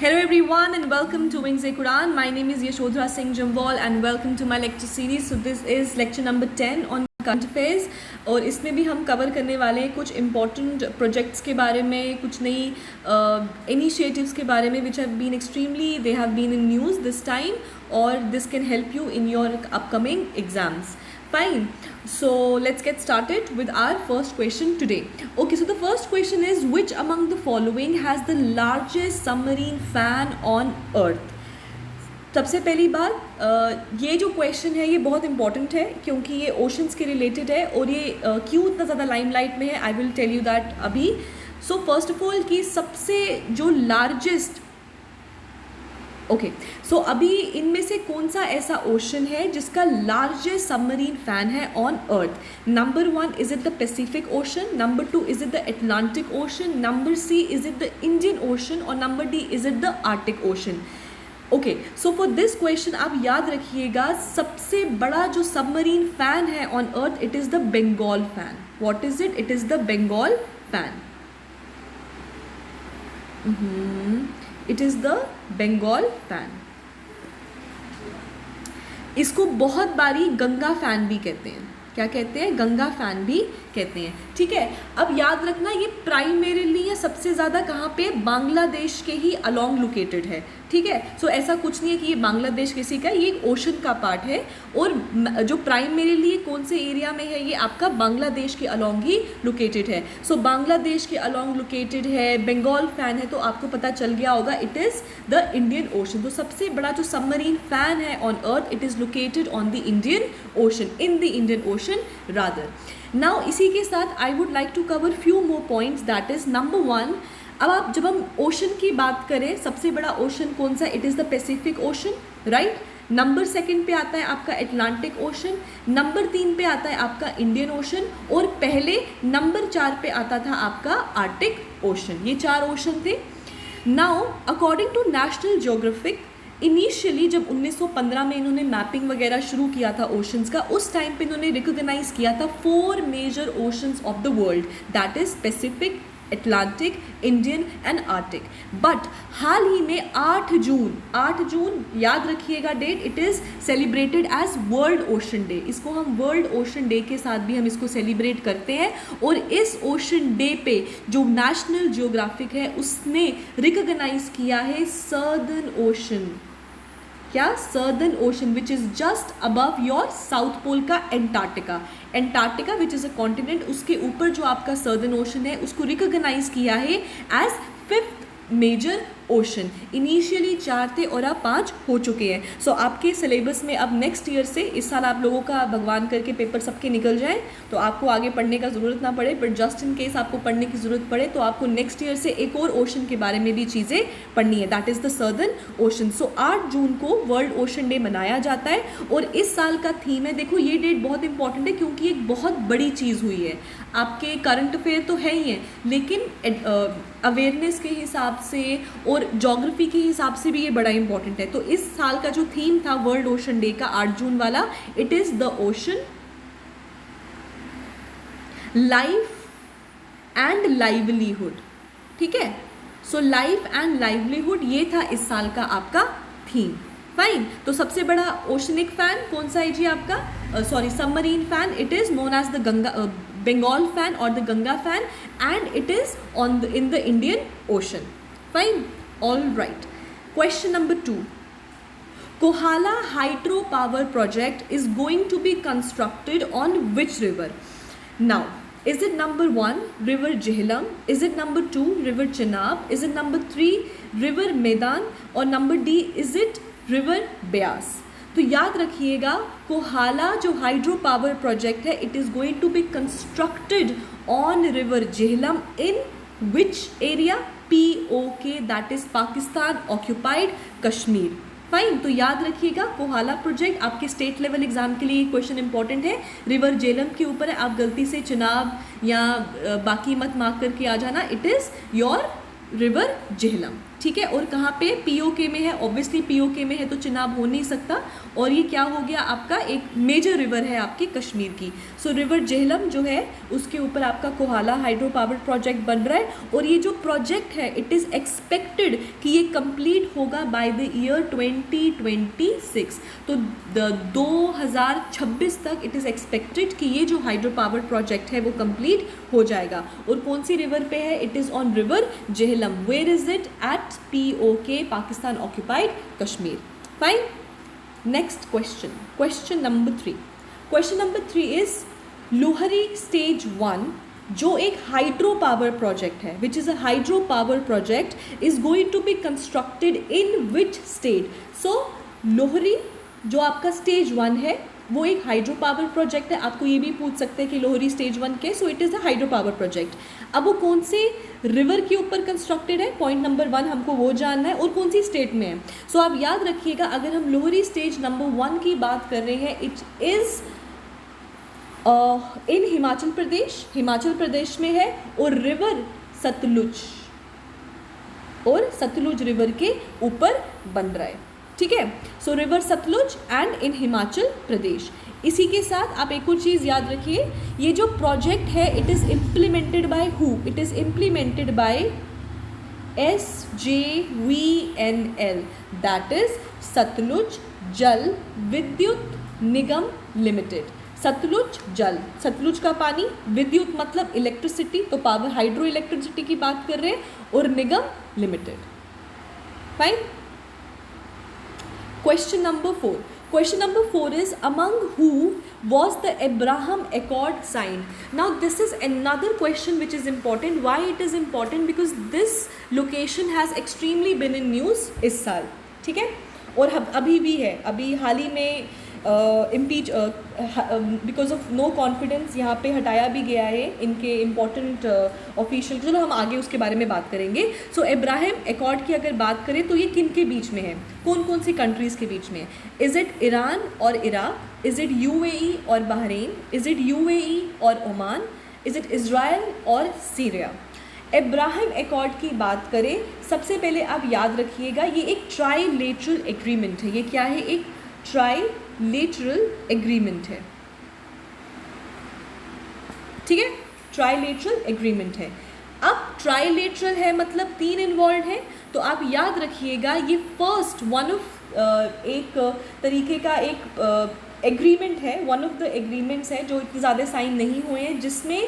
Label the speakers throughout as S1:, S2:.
S1: Hello everyone and welcome to Wings A Quran. My name is Yashodhara Singh Jambal and welcome to my lecture series. So this is lecture number 10 on current affairs और इसमें भी हम cover करने वाले हैं कुछ important projects के बारे में, कुछ नई initiatives के बारे में which have been they have been in news this time or this can help you in your upcoming exams. Fine. So let's get started with our first question today. Okay, so the first question is which among the following has the largest submarine fan on earth? सबसे पहली बात ये जो question है ये बहुत important है क्योंकि ये ओशंस के रिलेटेड है और ये क्यों इतना ज़्यादा लाइमलाइट में है I will tell you that अभी. सो फर्स्ट ऑफ ऑल कि सबसे जो लार्जेस्ट सो अभी इनमें से कौन सा ऐसा ओशन है जिसका लार्जेस्ट सबमरीन फैन है on earth? Number 1 is it the Pacific ocean, number 2 is it the Atlantic ocean, number C is it the Indian ocean और number D is it the Arctic ocean. Okay, so for this question आप याद रखिएगा सबसे बड़ा जो submarine fan है on earth it is the Bengal fan. What is it? It is the Bengal fan. It is the Bengal fan. इसको बहुत बारी गंगा फैन भी कहते हैं. क्या कहते हैं? गंगा फैन भी कहते हैं. ठीक है, अब याद रखना ये प्राइमरीली या सबसे ज़्यादा कहाँ पे? बांग्लादेश के ही अलोंग लोकेटेड है. ठीक है, सो ऐसा कुछ नहीं है कि ये बांग्लादेश किसी का, ये एक ओशन का पार्ट है और जो प्राइमरीली कौन से एरिया में है ये आपका बांग्लादेश के अलोंग ही लोकेटेड है. सो बांग्लादेश के अलोंग लोकेटेड है, बंगाल फैन है, तो आपको पता चल गया होगा it is the Indian ocean. तो सबसे बड़ा जो सबमरीन फैन है on earth it is located on the Indian ocean, in the Indian ocean rather. Now इसी के साथ I would like to cover few more points. That is number 1, अब आप जब हम ओशन की बात करें सबसे बड़ा ओशन कौन सा? It is the Pacific ocean, right. Number 2 पे आता है आपका अटलांटिक ओशन, नंबर 3 पे आता है आपका इंडियन ओशन और पहले नंबर 4 पे आता था आपका आर्टिक ओशन. ये 4 ओशन थे. Now according to National Geographic initially जब 1915 में इन्होंने मैपिंग वगैरह शुरू किया था ओशंस का, उस टाइम पे इन्होंने रिकॉग्नाइज किया था 4 major oceans of the world. That is Pacific, Atlantic, Indian and Arctic. But हाल ही में 8 जून याद रखिएगा date, it is celebrated as world ocean day. इसको हम वर्ल्ड ओशन डे के साथ भी हम इसको सेलिब्रेट करते हैं और इस ओशन डे पे जो नेशनल जियोग्राफिक है उसने रिकॉग्नाइज किया है सर्दर्न ओशन. क्या? Southern ocean which is just above your south pole का Antarctica which is a continent, उसके ऊपर जो आपका सर्दर्न ओशन है उसको रिकॉग्नाइज किया है as 5th major ocean. Initially 4 थे और अब 5 हो चुके हैं. सो आपके सिलेबस में अब नेक्स्ट ईयर से, इस साल आप लोगों का भगवान करके पेपर सबके निकल जाए तो आपको आगे पढ़ने का ज़रूरत ना पड़े, बट जस्ट इन केस आपको पढ़ने की ज़रूरत पड़े तो आपको नेक्स्ट ईयर से एक और ओशन के बारे में भी चीज़ें पढ़नी है. That is the southern ocean. So 8 जून को वर्ल्ड ओशन डे मनाया जाता है और इस साल का थीम है, देखो ये डेट बहुत इंपॉर्टेंट है क्योंकि एक बहुत बड़ी चीज़ हुई है. आपके करंट अफेयर तो है ही हैं लेकिन अवेयरनेस के हिसाब से और ज्योग्राफी के हिसाब से भी ये बड़ा इंपॉर्टेंट है. तो इस साल का जो थीम था वर्ल्ड ओशन डे का 8 जून वाला, it is the ocean life and livelihood. ठीक है, सो लाइफ एंड लाइवलीहुड ये था इस साल का आपका थीम. फाइन. तो सबसे बड़ा ओशनिक फैन कौन सा है जी आपका? Submarine fan. It is known as the Bengal fan or the Ganga fan and it is in the Indian Ocean. Fine. All right. Question number 2. Kohala hydropower project is going to be constructed on which river? Now, is it number 1 river Jhelum? Is it number 2 river Chenab? Is it number 3 river Medan? Or number D is it river Beas? तो याद रखिएगा कोहाला जो hydro power project है it is going to be constructed on river Jhelum in which area? POK, that is Pakistan occupied Kashmir. Fine. तो याद रखिएगा Kohala project आपके state level exam के लिए क्वेश्चन इंपॉर्टेंट है. रिवर झेलम के ऊपर है, आप गलती से चुनाव या बाकी मत मार्क करके आ जाना. It is your river Jhelum. ठीक है, और कहाँ पे? POK में है. ऑब्वियसली POK में है तो चुनाव हो नहीं सकता और ये क्या हो गया आपका एक मेजर रिवर है आपकी कश्मीर की. सो रिवर झेलम जो है उसके ऊपर आपका कोहाला हाइड्रो पावर प्रोजेक्ट बन रहा है और ये जो प्रोजेक्ट है इट इज़ एक्सपेक्टेड कि ये कंप्लीट होगा बाय द ईयर 2026। तो 2026 तक इट इज़ एक्सपेक्टेड कि ये जो हाइड्रो पावर प्रोजेक्ट है वो कंप्लीट हो जाएगा। और कौन सी रिवर पे है? It is on river Jhelum. Where is it? At POK, Pakistan occupied Kashmir. Fine. Next question, question number 3। Question number 3 is Luhri stage 1 जो एक हाइड्रो पावर प्रोजेक्ट है, which is a hydro power project, is going to be constructed in which state? So Luhri जो आपका stage 1 है वो एक hydro power project है। आपको ये भी पूछ सकते हैं कि लोहरी स्टेज 1 के, सो it is a hydro power project. अब वो कौन से रिवर के ऊपर कंस्ट्रक्टेड है? पॉइंट नंबर 1 हमको वो जानना है, और कौन सी स्टेट में है। सो आप याद रखिएगा, अगर हम लोहरी स्टेज नंबर 1 की बात कर रहे हैं, इट इज़ इन हिमाचल प्रदेश, हिमाचल प्रदेश में है, और रिवर सतलुज, और सतलुज रिवर के ऊपर बन रहा है। ठीक है, so river Sutlej and in Himachal Pradesh. इसी के साथ आप एक और चीज़ याद रखिए, ये जो प्रोजेक्ट है it is implemented by who? It is implemented by SJVNL, that is Satluj Jal Vidyut Nigam limited. Sutlej जल, सतलुज का पानी, विद्युत मतलब इलेक्ट्रिसिटी, तो पावर हाइड्रो इलेक्ट्रिसिटी की बात कर रहे हैं, और Nigam limited. Fine. Question number 4। Question number 4 is, among who was the Abraham Accord signed? Now this is another question which is important. Why it is important? Because this location has extremely been in news इस साल, ठीक है, और अभी भी है। अभी हाल ही में impeach because of no confidence यहाँ पे हटाया भी गया है इनके इम्पॉर्टेंट ऑफिशियल। चलो हम आगे उसके बारे में बात करेंगे। सो अब्राहम अकॉर्ड की अगर बात करें तो ये किन के बीच में है, कौन कौन सी कंट्रीज़ के बीच में है? इज़ इट ईरान और इराक? इज़ इट UAE और बहरीन? इज़ इट UAE और ओमान? इज़ इट इज़राइल और सीरिया? अब्राहम अकॉर्ड की बात करें, सबसे पहले आप याद रखिएगा ये एक ट्राईलेटरल एग्रीमेंट है। ये क्या है? एक ट्राईलेटरल एग्रीमेंट है, ठीक है, ट्राईलेटरल एग्रीमेंट है। अब ट्राईलेटरल है मतलब 3 इन्वॉल्व है, तो आप याद रखिएगा ये फर्स्ट वन ऑफ एक तरीके का एक एग्रीमेंट है, वन ऑफ द एग्रीमेंट्स है जो इतने ज़्यादा साइन नहीं हुए हैं, जिसमें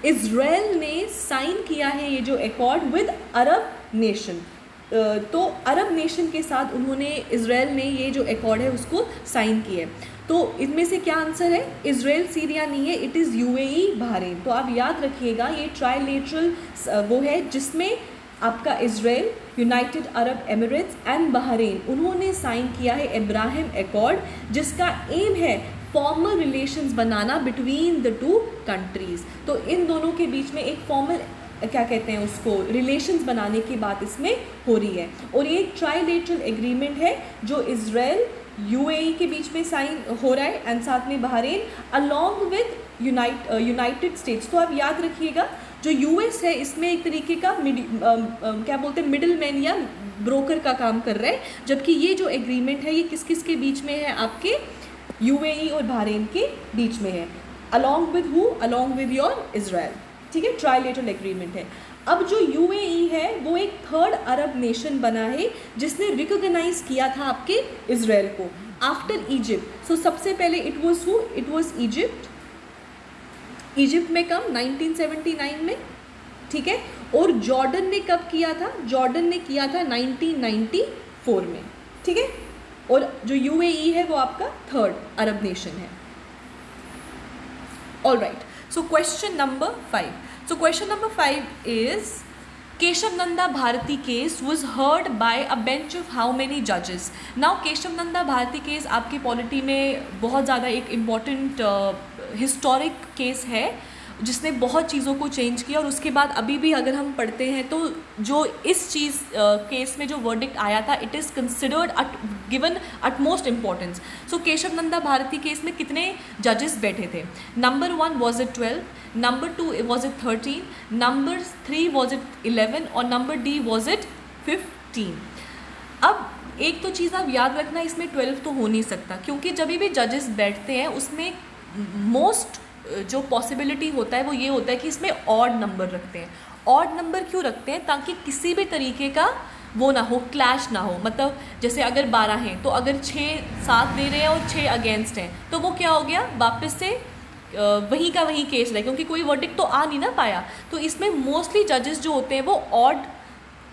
S1: इज़राइल ने साइन किया है ये जो अकॉर्ड विद अरब नेशन। तो अरब नेशन के साथ उन्होंने, इज़राइल ने ये जो अकॉर्ड है उसको साइन किया है। तो इनमें से क्या आंसर है? इज़राइल सीरिया नहीं है, इट इज़ UAE बहरीन। तो आप याद रखिएगा ये ट्राईलेटरल वो है जिसमें आपका Israel, United Arab Emirates and Bahrain, उन्होंने साइन किया है अब्राहम अकॉर्ड, जिसका एम है formal relations banana between the 2 countries. तो इन दोनों के बीच में एक फॉर्मल क्या कहते हैं उसको, रिलेशंस बनाने की बात इसमें हो रही है। और ये एक ट्राईलेटरल एग्रीमेंट है जो इज़राइल UAE के बीच में साइन हो रहा है, एंड साथ में Bahrain along with United states. तो आप याद रखिएगा जो US है इसमें एक तरीके का क्या बोलते हैं, मिडिल मैन या ब्रोकर का काम कर रहा है, जबकि ये जो एग्रीमेंट है ये किस किस के बीच में है? आपके UAE और बहरीन के बीच में है, along with who? Along with your Israel, ठीक है, ट्राईलेटरल एग्रीमेंट है। अब जो UAE है वो एक 3rd अरब नेशन बना है जिसने रिकॉग्नाइज किया था आपके इज़राइल को आफ्टर इजिप्ट। सो सबसे पहले it was who? It was Egypt. Egypt में कब? 1979 में, ठीक है। और जॉर्डन ने कब किया था? जॉर्डन ने किया था 1994 में, ठीक है। और जो UAE है वो आपका 3rd अरब नेशन है। All right, so question number 5. So question number 5 is, Keshav Nanda Bharati case was heard by a bench of how many judges? Now Keshav Nanda Bharati case आपकी पॉलिटी में बहुत ज़्यादा एक important historic case है जिसने बहुत चीज़ों को चेंज किया, और उसके बाद अभी भी अगर हम पढ़ते हैं तो जो इस चीज़ केस में जो वर्डिक्ट आया था, it is considered given utmost importance. So Keshav Nanda Bharati case में कितने जजेस बैठे थे? Number 1 was it 12, number 2 was it 13, number 3 was it 11, और नंबर D वॉज इट 15। अब एक तो चीज़ आप याद रखना, इसमें 12 तो हो नहीं सकता, क्योंकि जब भी जजेस बैठते हैं उसमें मोस्ट जो पॉसिबिलिटी होता है वो ये होता है कि इसमें ऑड नंबर रखते हैं। ऑड नंबर क्यों रखते हैं? ताकि किसी भी तरीके का वो ना हो, क्लैश ना हो। मतलब जैसे अगर 12 हैं तो अगर 6 साथ दे रहे हैं और 6 अगेंस्ट हैं तो वो क्या हो गया, वापस से वहीं का वहीं केस रहे, क्योंकि कोई वर्डिक्ट तो आ नहीं ना पाया। तो इसमें मोस्टली जजेस जो होते हैं वो ऑड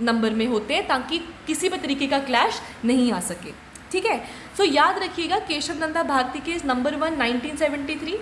S1: नंबर में होते हैं ताकि किसी भी तरीके का क्लैश नहीं आ सके। ठीक है, सो याद रखिएगा केशव नंदा भारती केस नंबर 1 1973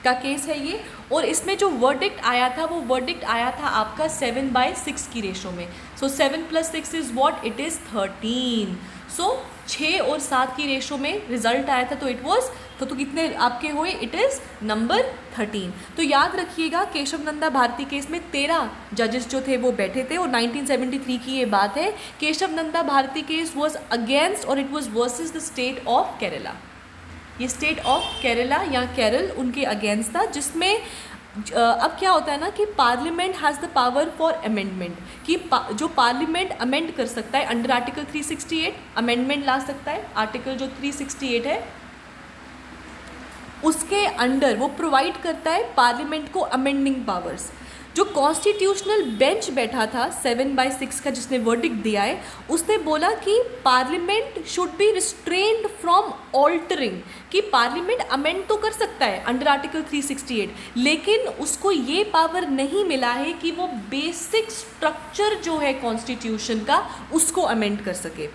S1: का केस है ये। और इसमें जो वर्डिक्ट आया था वो वर्डिक्ट आया था आपका 7/6 की रेशो में। सो 7 + 6 इज़ व्हाट, इट इज़ 13। सो 6 और 7 की रेशो में रिजल्ट आया था, तो इट वॉज तो कितने आपके हुए, इट इज़ नंबर 13। तो याद रखिएगा केशव नंदा भारती केस में 13 जजेस जो थे वो बैठे थे और 1973 की ये बात है। Keshav Nanda Bharati case was against और it was versus the state of Kerala. ये स्टेट ऑफ केरला या केरल उनके अगेंस्ट था, जिसमें अब क्या होता है ना कि parliament has the power for amendment, कि जो पार्लियामेंट अमेंड कर सकता है अंडर आर्टिकल 368 अमेंडमेंट ला सकता है। आर्टिकल जो 368 है उसके अंडर वो प्रोवाइड करता है पार्लियामेंट को अमेंडिंग पावर्स। जो कॉन्स्टिट्यूशनल बेंच बैठा था 7/6 का जिसने वर्डिक्ट दिया है, उसने बोला कि parliament should be restrained from altering, कि पार्लियामेंट अमेंड तो कर सकता है अंडर आर्टिकल 368, लेकिन उसको ये पावर नहीं मिला है कि वो बेसिक स्ट्रक्चर जो है कॉन्स्टिट्यूशन का उसको अमेंड कर सके।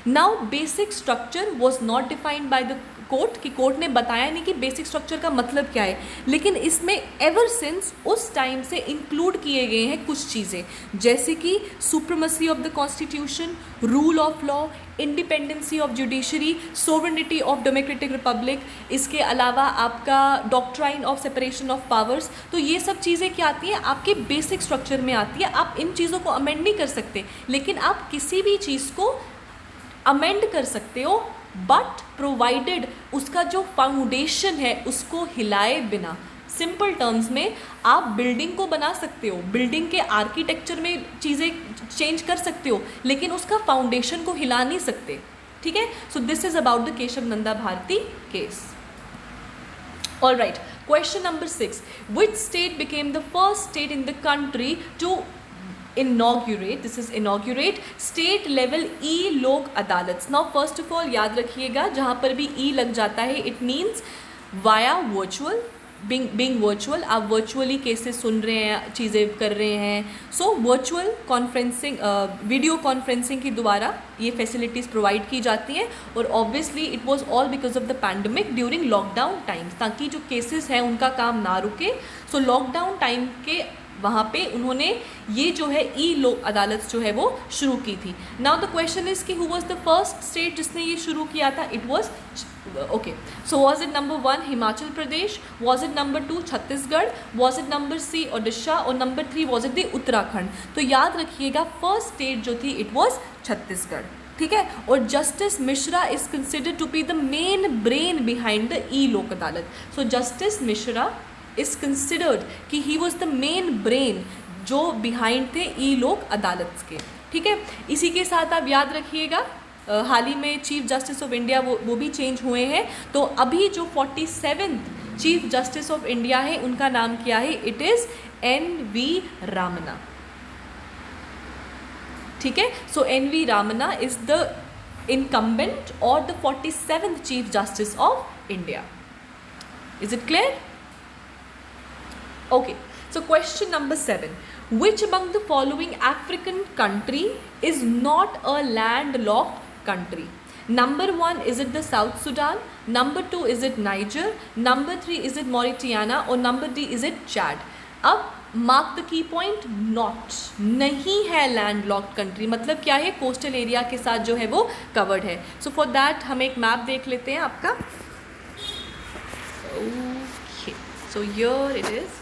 S1: Now basic structure was not defined by the court, कि कोर्ट ने बताया नहीं कि बेसिक स्ट्रक्चर का मतलब क्या है, लेकिन इसमें एवर सिंस उस टाइम से इंक्लूड किए गए हैं कुछ चीज़ें, जैसे कि supremacy of the constitution, rule of law, independency of judiciary, sovereignty of democratic Republic, इसके अलावा आपका doctrine of separation of powers. तो ये सब चीज़ें क्या आती हैं, आपके बेसिक स्ट्रक्चर में आती है। आप इन चीज़ों को अमेंड नहीं कर सकते, लेकिन आप किसी भी चीज़ को अमेंड कर सकते हो, बट प्रोवाइडेड उसका जो फाउंडेशन है उसको हिलाए बिना। सिंपल टर्म्स में आप बिल्डिंग को बना सकते हो, बिल्डिंग के आर्किटेक्चर में चीज़ें चेंज कर सकते हो, लेकिन उसका फाउंडेशन को हिला नहीं सकते। ठीक है, so this is about the Keshav Nanda Bharati case. All right, question number 6, which state became the first state in the country to inaugurate, this is inaugurate state level e-लोक अदालत। नाउ फर्स्ट ऑफ ऑल याद रखिएगा जहाँ पर भी ई लग जाता है it means via virtual, being virtual, आप वर्चुअली केसेस सुन रहे हैं, चीज़ें कर रहे हैं। सो वर्चुअल कॉन्फ्रेंसिंग, वीडियो कॉन्फ्रेंसिंग के द्वारा ये फैसिलिटीज़ प्रोवाइड की जाती हैं। और obviously it was all because of the pandemic during lockdown times, ताकि जो केसेस हैं उनका काम ना रुके। सो लॉकडाउन टाइम के वहाँ पे उन्होंने ये जो है ई लोक अदालत जो है वो शुरू की थी। नाउ द क्वेश्चन इज कि who was the first state जिसने ये शुरू किया था, it was okay. So was it number 1 Himachal Pradesh, was it number 2 Chhattisgarh, was it number C Odisha, और number 3 was it the Uttarakhand. तो याद रखिएगा फर्स्ट स्टेट जो थी इट वाज छत्तीसगढ़। ठीक है, और justice Mishra is considered to be the main brain behind the e Lok Adalat. So justice Mishra is considered कि he was the main brain जो बिहाइंड थे ई लोक अदालत के। ठीक है, इसी के साथ आप याद रखिएगा हाल ही में चीफ जस्टिस ऑफ इंडिया वो भी चेंज हुए हैं। तो अभी जो 47th chief justice of India है उनका नाम क्या है, इट इज़ NV रामना। ठीक है, सो NV Ramana is the incumbent और the 47th chief justice of India. Is it clear? Okay, so question number 7. Which among the following African country is not a landlocked country? Number 1, is it the South Sudan? Number 2, is it Niger? Number 3, is it Mauritania? और number D, is it Chad? अब mark the key point, not, नहीं है landlocked country, मतलब क्या है, coastal area के साथ जो है वो कवर्ड है। सो फॉर दैट हम एक मैप देख लेते हैं आपका। Okay, so here it is,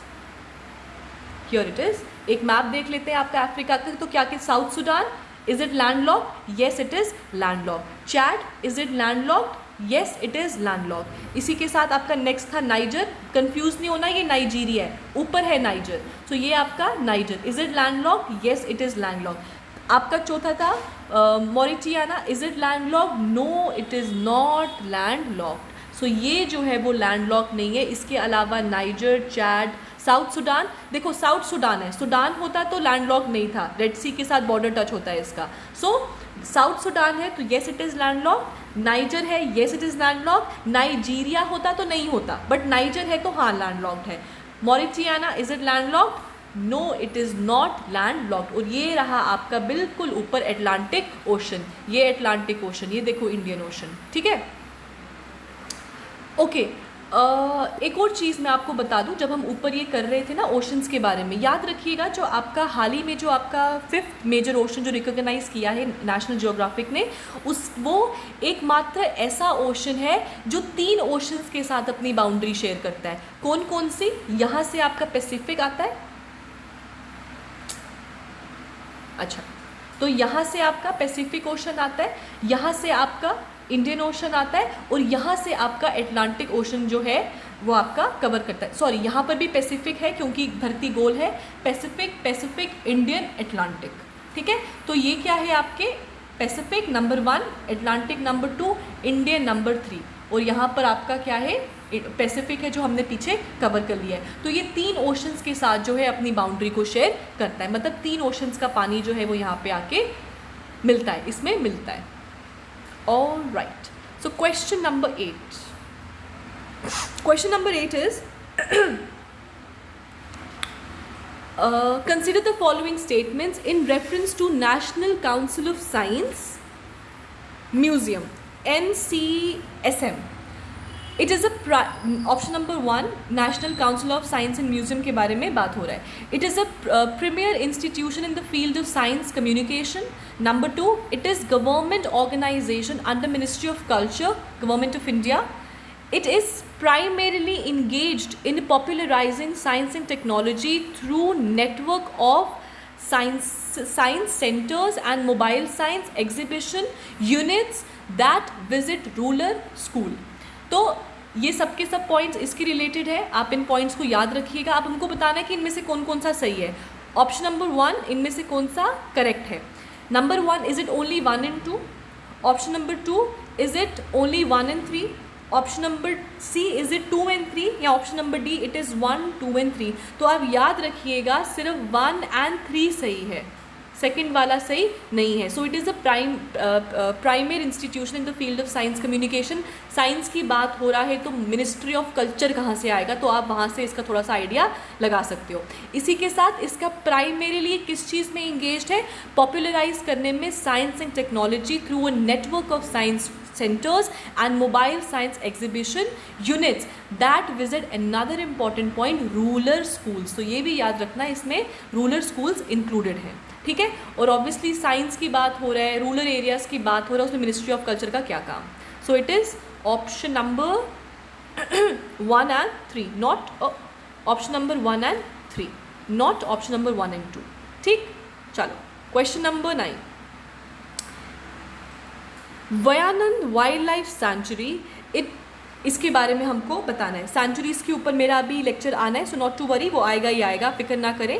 S1: here it is, एक मैप देख लेते हैं आपका अफ्रीका का। तो क्या कि south Sudan, is it landlocked? Yes it is landlocked. Chad, is it landlocked? Yes it is landlocked. इसी के साथ आपका नेक्स्ट था नाइजर, कंफ्यूज नहीं होना, ये नाइजीरिया है, ऊपर है नाइजर, तो ये आपका Niger. Is it landlocked? Yes it is landlocked. आपका चौथा था Mauritania, is it landlocked? No it is not landlocked. So ये जो है वो लैंडलॉक्ड नहीं है। इसके अलावा नाइजर, चैड, साउथ सुडान, देखो साउथ सुडान है, सुडान होता तो लैंडलॉक्ड नहीं था, रेड सी के साथ बॉर्डर टच होता है इसका। सो साउथ सुडान है तो yes it is landlocked. Niger है, yes it is landlocked. Nigeria होता तो नहीं होता, बट नाइजर है तो हाँ लैंडलॉक्ड है। Mauritania, is it landlocked? No it is not landlocked. और ये रहा आपका बिल्कुल ऊपर एटलांटिक ओशन, ये एटलांटिक ओशन, ये देखो इंडियन ओशन, ठीक है। ओके, एक और चीज़ मैं आपको बता दूं, जब हम ऊपर ये कर रहे थे ना ओशंस के बारे में, याद रखिएगा जो आपका हाल ही में जो आपका 5th मेजर ओशन जो रिकॉग्नाइज़ किया है नेशनल जियोग्राफिक ने, वो एकमात्र ऐसा ओशन है जो 3 ओशंस के साथ अपनी बाउंड्री शेयर करता है। कौन कौन सी? यहाँ से आपका पैसिफिक आता है, अच्छा तो यहाँ से आपका पैसिफिक ओशन आता है, यहाँ से आपका इंडियन ओशन आता है, और यहाँ से आपका एटलांटिक ओशन जो है वो आपका कवर करता है। सॉरी, यहाँ पर भी पैसिफिक है क्योंकि धरती गोल है। पैसिफिक, इंडियन, एटलांटिक, ठीक है। तो ये क्या है आपके Pacific number 1, Atlantic number 2, Indian number 3, और यहाँ पर आपका क्या है पैसिफिक है जो हमने पीछे कवर कर लिया है। तो ये 3 ओशंस के साथ जो है अपनी बाउंड्री को शेयर करता है, मतलब 3 ओशंस का पानी जो है वो यहाँ पे आके मिलता है, इसमें मिलता है। All right. So question number 8. Question number 8 is consider the following statements in reference to National Council of Science Museum, NCSM. It is option number 1 national council of science and museum के बारे में बात हो रहा है। It is a premier institution in the field of science communication. Number 2, it is government organisation under ministry of culture, government of India. It is primarily engaged in popularizing science and technology through network of science centers and mobile science exhibition units that visit rural school. तो ये सब के सब points इसके related है, आप इन points को याद रखिएगा। आप हमको बताना है कि इनमें से कौन कौन सा सही है। ऑप्शन नंबर 1 इनमें से कौन सा करेक्ट है? Number 1, is it only 1 and 2? Option number 2, is it only 1 and 3? Option number C, is it 2 and 3? या option number D, it is 1, 2 and 3? तो आप याद रखिएगा सिर्फ 1 and 3 सही है, सेकेंड वाला सही नहीं है। So it is a primary institution in the field of science communication. Science की बात हो रहा है तो मिनिस्ट्री ऑफ कल्चर कहाँ से आएगा, तो आप वहाँ से इसका थोड़ा सा आइडिया लगा सकते हो। इसी के साथ इसका प्राइमरीली किस चीज़ में इंगेज्ड है? पॉपुलराइज करने में science and technology through a network of science centers and mobile science exhibition units that visit another important point, rural schools। तो ये भी याद रखना, इसमें rural schools included हैं, ठीक है। और ऑब्वियसली साइंस की बात हो रहा है, रूरल एरियाज की बात हो रहा है, उसमें मिनिस्ट्री ऑफ कल्चर का क्या काम? So it is option number 1 and 3, not option number 1 and 3, not option number 1 and 2, ठीक। चलो question number 9, Wayanad wildlife sanctuary, इसके बारे में हमको बताना है। सेंचुरीज़ के ऊपर मेरा अभी लेक्चर आना है, सो नॉट टू वरी, वो आएगा ही आएगा, फिक्र ना करें।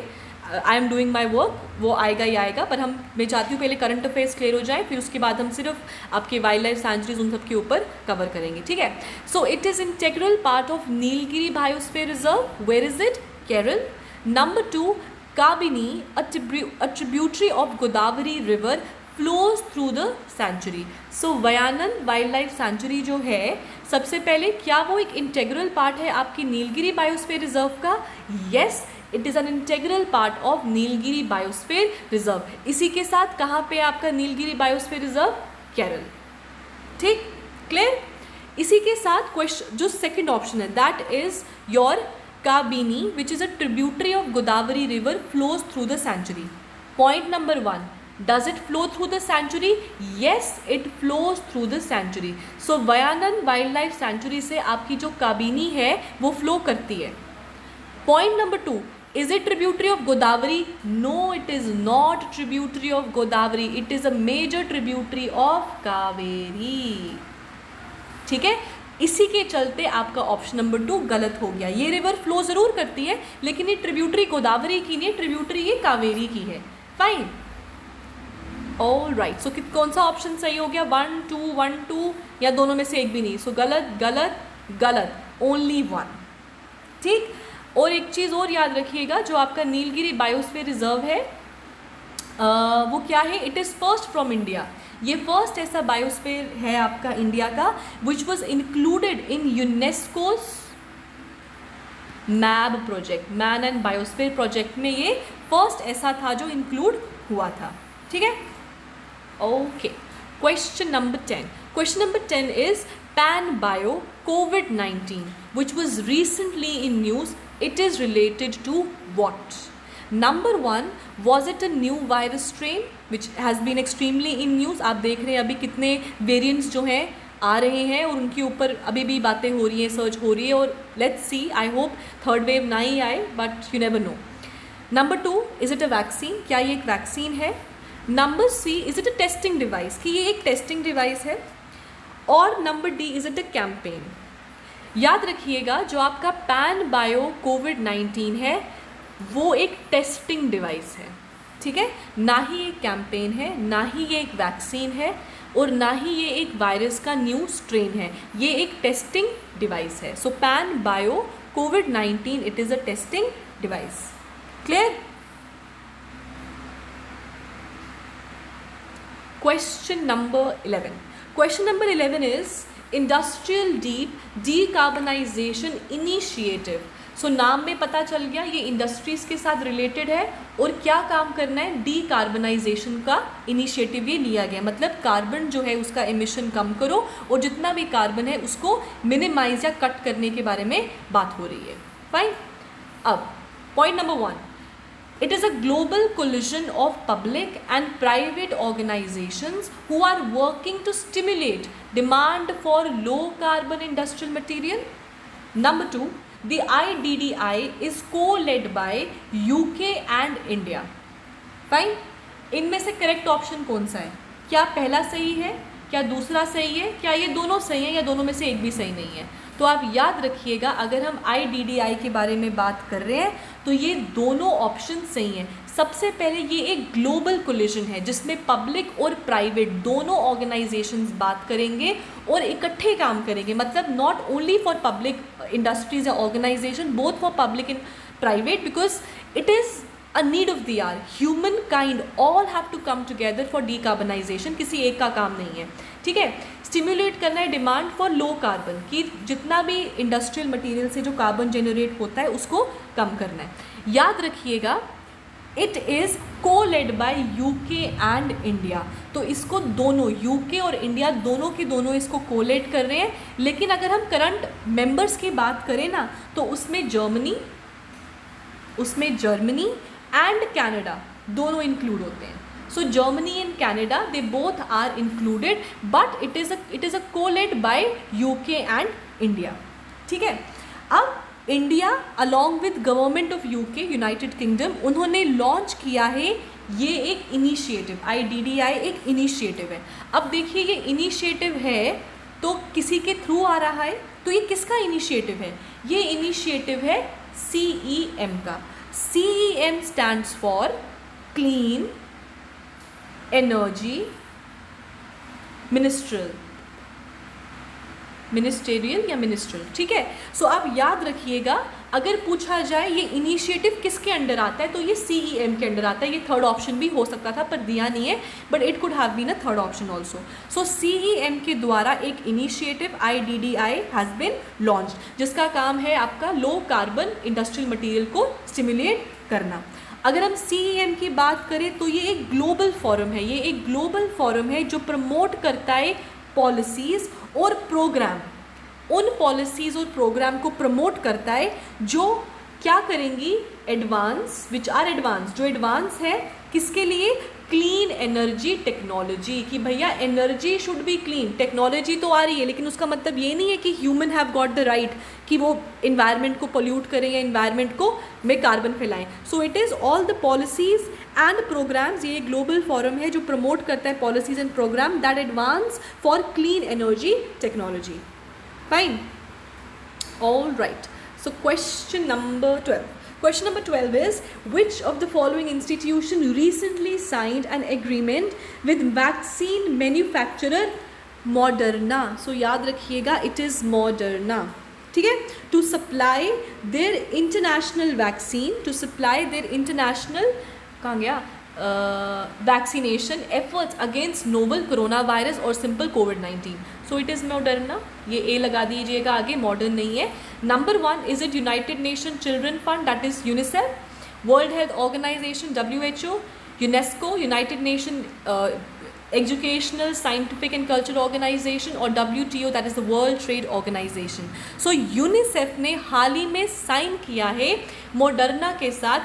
S1: आई एम डूइंग माई वर्क, वो आएगा ही आएगा। पर मैं चाहती हूँ पहले करंट अफेयर्स क्लियर हो जाए, फिर उसके बाद हम सिर्फ आपके वाइल्ड लाइफ सेंचुरीज उन सब के ऊपर कवर करेंगे, ठीक है। So it is integral part of Nilgiri biosphere reserve. Where is it? Kerala. Number 2, Kabini, a tributary of Godavari river flows through the sanctuary. So Wayanad wildlife sanctuary जो है, सबसे पहले क्या वो एक इंटेग्रल पार्ट है आपकी नीलगिरी बायोस्फीयर रिजर्व का? Yes, it is an integral part of Nilgiri biosphere reserve. इसी के साथ कहाँ पे आपका नीलगिरी बायोस्फीयर रिजर्व? केरल, ठीक, क्लियर। इसी के साथ क्वेश्चन जो सेकंड ऑप्शन है, that is your Kabini which is a tributary of Godavari river flows through the century. Point number 1, does it flow through the sanctuary? Yes, it flows through the sanctuary. So Wayanad wildlife sanctuary से आपकी जो काबिनी है वो flow करती है। Point number 2, is it tributary of Godavari? No, it is not tributary of Godavari, it is a major tributary of Kaveri, ठीक है। इसी के चलते आपका ऑप्शन नंबर 2 गलत हो गया। ये रिवर फ्लो ज़रूर करती है लेकिन ये ट्रिब्यूटरी गोदावरी की नहीं है, ट्रिब्यूटरी ये कावेरी की है। Fine, all right. सो कौन सा ऑप्शन सही हो गया? 1, 2, 1, 2 या दोनों में से एक भी नहीं? सो गलत गलत गलत, ओनली 1, ठीक। और एक चीज़ और याद रखिएगा, जो आपका नीलगिरी बायोस्फीयर रिजर्व है वो क्या है, it is first from India. ये फर्स्ट ऐसा बायोस्फीयर है आपका इंडिया का which was included in UNESCO's MAB project, man and biosphere project में ये फर्स्ट ऐसा था जो इंक्लूड हुआ था। ठीक है, okay. Question number 10, question number 10 is pan bio COVID-19 which was recently in news, it is related to what? Number 1, was it a new virus strain which has been extremely in news? आप देख रहे हैं अभी कितने variants जो हैं आ रहे हैं और उनके ऊपर अभी भी बातें हो रही हैं, सर्च हो रही है, और let's see, I hope third wave ना ही आए, but you never know. Number 2, is it a vaccine? क्या ये एक वैक्सीन है? Number C, is it a testing device? कि ये एक टेस्टिंग डिवाइस है? और number D, is it a campaign? याद रखिएगा, जो आपका पैन बायो COVID-19 है वो एक टेस्टिंग डिवाइस है, ठीक है, ना ही एक कैंपेन है, ना ही ये एक वैक्सीन है, और ना ही ये एक वायरस का न्यू स्ट्रेन है, ये एक टेस्टिंग डिवाइस है। So pan bio COVID-19 it is a testing device. Clear? Question number 11, question number 11 is industrial deep decarbonisation initiative. So नाम में पता चल गया ये इंडस्ट्रीज़ के साथ रिलेटेड है, और क्या काम करना है, डीकार्बनाइजेशन का इनिशिएटिव ये लिया गया, मतलब कार्बन जो है उसका एमिशन कम करो और जितना भी कार्बन है उसको मिनिमाइज या कट करने के बारे में बात हो रही है। फाइन। अब point number 1, it is a global collision of public and private organizations who are working to stimulate demand for low carbon industrial material. Number 2, the IDDI is co-led by UK and India. Fine. इनमें से correct option कौन सा है? क्या पहला सही है, क्या दूसरा सही है, क्या ये दोनों सही है, या दोनों में से एक भी सही नहीं है? तो आप याद रखिएगा, अगर हम IDDI के बारे में बात कर रहे हैं तो ये दोनों ऑप्शन सही हैं। सबसे पहले ये एक ग्लोबल कोलिजन है जिसमें पब्लिक और प्राइवेट दोनों ऑर्गेनाइजेशंस बात करेंगे और इकट्ठे काम करेंगे, मतलब not only for public industries या organisation, both for public and private, because it is a need of the hour. Humankind all have to come together for decarbonization. किसी एक का काम नहीं है, ठीक है। स्टिमुलेट करना है डिमांड फॉर लो कार्बन, कि जितना भी इंडस्ट्रियल मटेरियल से जो कार्बन जनरेट होता है उसको कम करना है। याद रखिएगा, इट इज़ को led by UK and India. तो इसको दोनों यूके और इंडिया दोनों के दोनों इसको कोलेट कर रहे हैं। लेकिन अगर हम करंट मेंबर्स की बात करें ना, तो उसमें जर्मनी एंड कनाडा दोनों इंक्लूड होते हैं। So Germany and Canada they both are included, but it is a co-led by UK and India, ठीक है। अब India along with government of UK, United Kingdom, उन्होंने लॉन्च किया है ये एक इनिशिएटिव, IDDI एक इनिशिएटिव है। अब देखिए, ये इनिशिएटिव है तो किसी के थ्रू आ रहा है, तो ये किसका इनिशिएटिव है? ये इनिशिएटिव है CEM का। CEM stands for Clean Energy ministerial या मिनिस्ट्रल, ठीक है। सो आप याद रखिएगा, अगर पूछा जाए ये इनिशिएटिव किसके अंडर आता है, तो ये CEM के अंडर आता है। ये थर्ड ऑप्शन भी हो सकता था पर दिया नहीं है, but it could have been a third option also. So CEM के द्वारा एक initiative IDDI has been launch, जिसका काम है आपका लो कार्बन इंडस्ट्रियल मटीरियल को स्टिमुलेट करना। अगर हम CEM की बात करें तो ये एक ग्लोबल फोरम है, ये एक ग्लोबल फोरम है जो प्रमोट करता है पॉलिसीज़ और प्रोग्राम, उन पॉलिसीज़ और प्रोग्राम को प्रमोट करता है जो क्या करेंगी, एडवांस, विच आर एडवांस, जो एडवांस है किसके लिए, क्लीन एनर्जी टेक्नोलॉजी, कि भैया energy should be clean. Technology तो आ रही है, लेकिन उसका मतलब ये नहीं है कि human have got the right कि वो इन्वायरमेंट को पोल्यूट करें या इन्वायरमेंट को में कार्बन फैलाएं। So it is all the policies and programmes, ये ग्लोबल फोरम है जो प्रमोट करता है policies and programme that advance for clean energy technology. Fine, all right. So question number 12. Question number 12 is, which of the following institution recently signed an agreement with vaccine manufacturer Moderna? So याद रखिएगा, it is Moderna. ठीक है, to supply their international vaccine, to supply their international, कहाँ गया, vaccination efforts against novel corona virus और simple कोविड-19. So it is Moderna, ये A लगा दीजिएगा आगे, मॉडर्न नहीं है. Number 1 is it United Nation children fund, that is UNICEF, world health organisation WHO, UNESCO, United Nation educational scientific and cultural organisation, और WTO, that is the world trade organisation. So UNICEF ने हाल ही में sign किया है Moderna के साथ,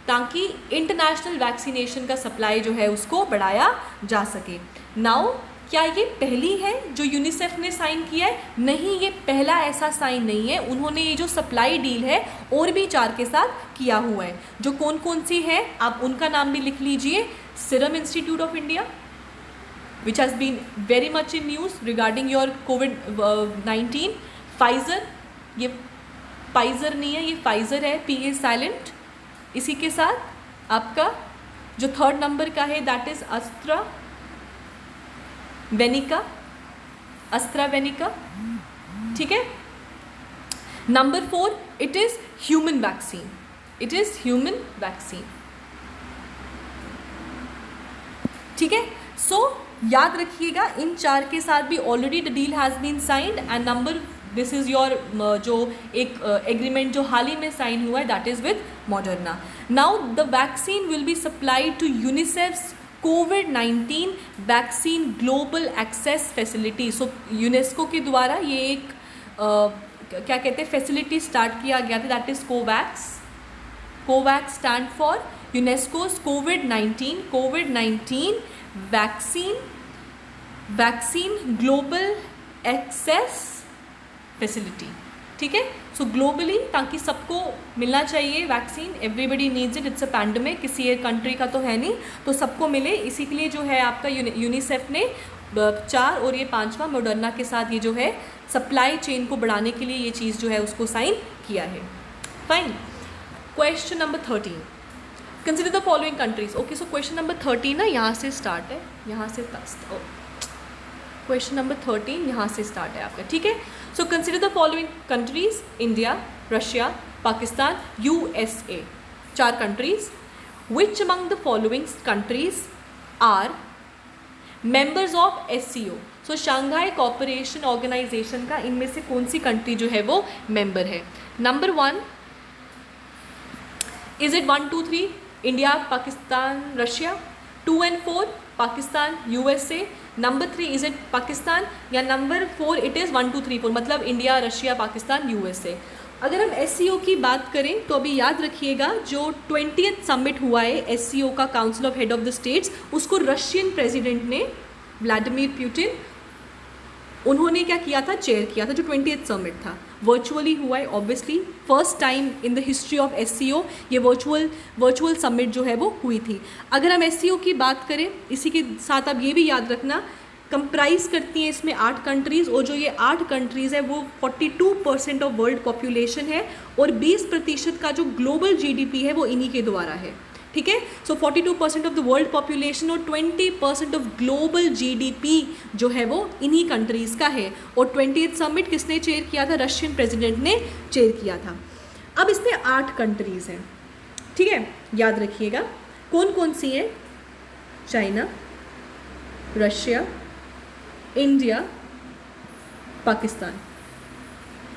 S1: ताकि international vaccination का सप्लाई जो है उसको बढ़ाया जा सके. नाउ क्या ये पहली है जो यूनिसेफ ने साइन किया है? नहीं, ये पहला ऐसा साइन नहीं है. उन्होंने ये जो सप्लाई डील है और भी 4 के साथ किया हुआ है. जो कौन कौन सी है आप उनका नाम भी लिख लीजिए. Serum institute of India, which has been very much in news regarding your COVID-19. Pfizer, ये Pfizer नहीं है, ये Pfizer है, P is silent. इसी के साथ आपका जो 3rd नंबर का है दैट इज AstraZeneca, ठीक है. Number 4 it is human vaccine, it is human vaccine, ठीक है. सो याद रखिएगा इन 4 के साथ भी already the deal has been signed. And number, this is your जो एक एग्रीमेंट जो हाल ही में साइन हुआ है, that is with Moderna. Now the vaccine will be supplied to UNICEF's कोविड-19 vaccine global access facility. So UNESCO के द्वारा ये एक क्या कहते हैं फैसिलिटी स्टार्ट किया गया था, that is COVAX. COVAX stand for UNESCO's कोविड-19 वैक्सीन ग्लोबल एक्सेस फैसिलिटी, ठीक है. सो ग्लोबली, ताकि सबको मिलना चाहिए vaccine, everybody needs it, it's a pandemic, किसी एक कंट्री का तो है नहीं, तो सबको मिले. इसी के लिए जो है आपका यूनिसेफ ने 4 और ये 5वां मॉडर्ना के साथ ये जो है सप्लाई चेन को बढ़ाने के लिए ये चीज़ जो है उसको साइन किया है. Fine. Question number 13, consider the following countries. Okay, so question number 13 ना यहाँ से स्टार्ट है, यहाँ से क्वेश्चन नंबर 13 यहाँ से स्टार्ट है आपका, ठीक है. So consider the following countries, India, Russia, Pakistan, USA. 4 countries. Which among the following countries are members of SCO. So Shanghai cooperation organisation का इनमें से कौन सी कंट्री जो है वो मेंबर है? Number 1, is it 1, 2, 3 India, Pakistan, Russia? 2 and 4 Pakistan, USA. Number 3 is it Pakistan, या number 4 it is 1, 2, 3, 4 मतलब इंडिया, रशिया, पाकिस्तान, USA. अगर हम SCO की बात करें तो अभी याद रखिएगा जो 20th समिट हुआ है SCO का, council of head of the states, उसको रशियन प्रेसिडेंट ने, व्लादिमीर पुतिन, उन्होंने क्या किया था, चेयर किया था. जो 20th समिट था वर्चुअली हुआ है, obviously first time in the history of SCO ये वर्चुअल समिट जो है वो हुई थी. अगर हम SCO की बात करें, इसी के साथ आप ये भी याद रखना, कंप्राइज करती हैं इसमें 8 कंट्रीज़, और जो ये 8 कंट्रीज़ है वो 42% ऑफ वर्ल्ड पॉपुलेशन है, और 20% का जो ग्लोबल GDP है वो इन्हीं के द्वारा है, ठीक है. सो 42% ऑफ द वर्ल्ड पॉपुलेशन और 20% ऑफ ग्लोबल GDP जो है वो इन्हीं कंट्रीज़ का है. और 20th समिट किसने चेयर किया था? रशियन प्रेसिडेंट ने चेयर किया था. अब इसमें 8 कंट्रीज़ हैं, ठीक है, याद रखिएगा कौन कौन सी हैं. China, Russia, India, Pakistan,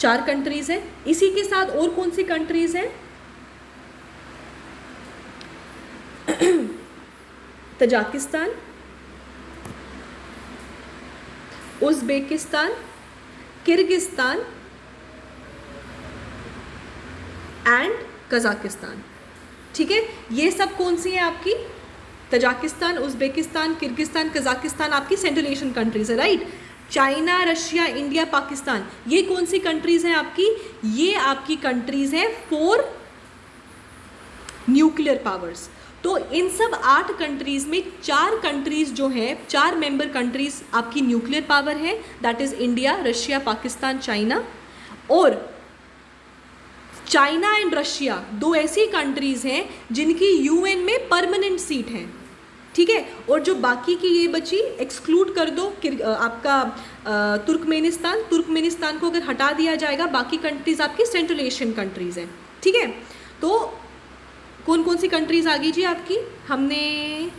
S1: 4 countries हैं. इसी के साथ और कौन सी कंट्रीज़ हैं? Tajikistan, Uzbekistan, Kyrgyzstan and Kazakhstan, ठीक है. ये सब कौन सी हैं आपकी? तजाकिस्तान, उज़्बेकिस्तान, किर्गिस्तान, कज़ाकिस्तान आपकी सेंट्रल एशियन कंट्रीज़ है, right. China, Russia, India, Pakistan, ये कौन सी कंट्रीज़ हैं आपकी? ये आपकी कंट्रीज़ हैं 4 न्यूक्लियर पावर्स. तो इन सब 8 कंट्रीज़ में 4 कंट्रीज़ जो हैं, 4 मेंबर कंट्रीज़ आपकी न्यूक्लियर पावर है, that is India, Russia, Pakistan, China. और चाइना एंड रशिया 2 ऐसी कंट्रीज़ हैं जिनकी UN में परमानेंट सीट है, ठीक है। और जो बाकी की ये बची, एक्सक्लूड कर दो आपका तुर्कमेनिस्तान को अगर हटा दिया जाएगा, बाकी कंट्रीज़ आपकी सेंट्रल एशियन कंट्रीज़ हैं, ठीक है। तो कौन कौन सी कंट्रीज़ आ गई जी आपकी, हमने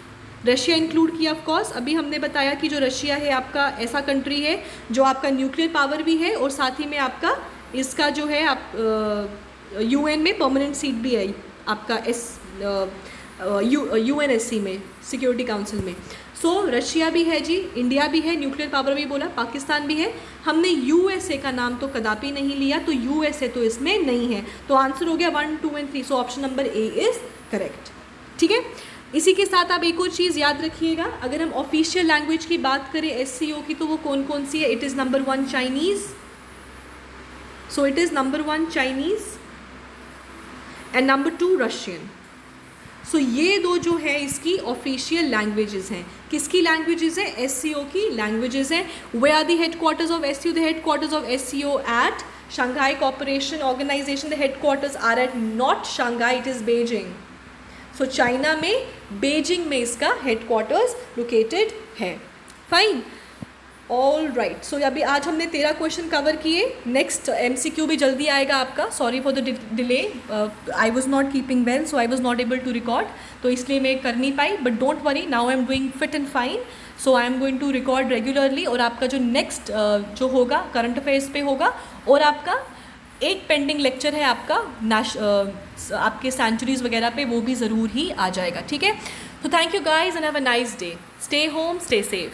S1: रशिया इंक्लूड किया ऑफ कोर्स। अभी हमने बताया कि जो रशिया है आपका ऐसा कंट्री है जो आपका न्यूक्लियर पावर भी है और साथ ही में आपका इसका जो है आप यूएन में परमानेंट सीट भी है आपका यूएनएससी में, सिक्योरिटी काउंसिल में। सो रशिया भी है जी, इंडिया भी है, न्यूक्लियर पावर भी बोला, पाकिस्तान भी है। हमने यूएसए का नाम तो कदापि नहीं लिया, तो यूएसए तो इसमें नहीं है। तो आंसर हो गया 1, 2 and 3। So option number A is correct, ठीक है। इसी के साथ आप एक और चीज़ याद रखिएगा, अगर हम ऑफिशियल लैंग्वेज की बात करें एससीओ की, तो वो कौन कौन सी है? It is number 1 Chinese, so it is number 1 Chinese and number 2 Russian. So ये दो जो है इसकी ऑफिशियल लैंग्वेजेस हैं। किसकी लैंग्वेजेस हैं? एससीओ की लैंग्वेजेस हैं। Where are the headquarters of SCO? The headquarters of SCO at Shanghai cooperation organisation. The headquarters are at not Shanghai, it is Beijing. So China में बीजिंग में इसका headquarters located है। Fine, all right. So अभी आज हमने 13 question cover किए। Next MCQ भी जल्दी आएगा आपका। Sorry for the delay, I was not keeping well, so I was not able to record, तो इसलिए मैं कर नहीं पाई। But don't worry, now I am doing fit and fine, so I am going to record regularly. और आपका जो next जो होगा करंट अफेयर्स पे होगा, और आपका एक पेंडिंग लेक्चर है आपका आपके सेंचुरीज वगैरह पे, वो भी ज़रूर ही आ जाएगा, ठीक है। तो thank you guys and have a nice day. Stay home, stay safe.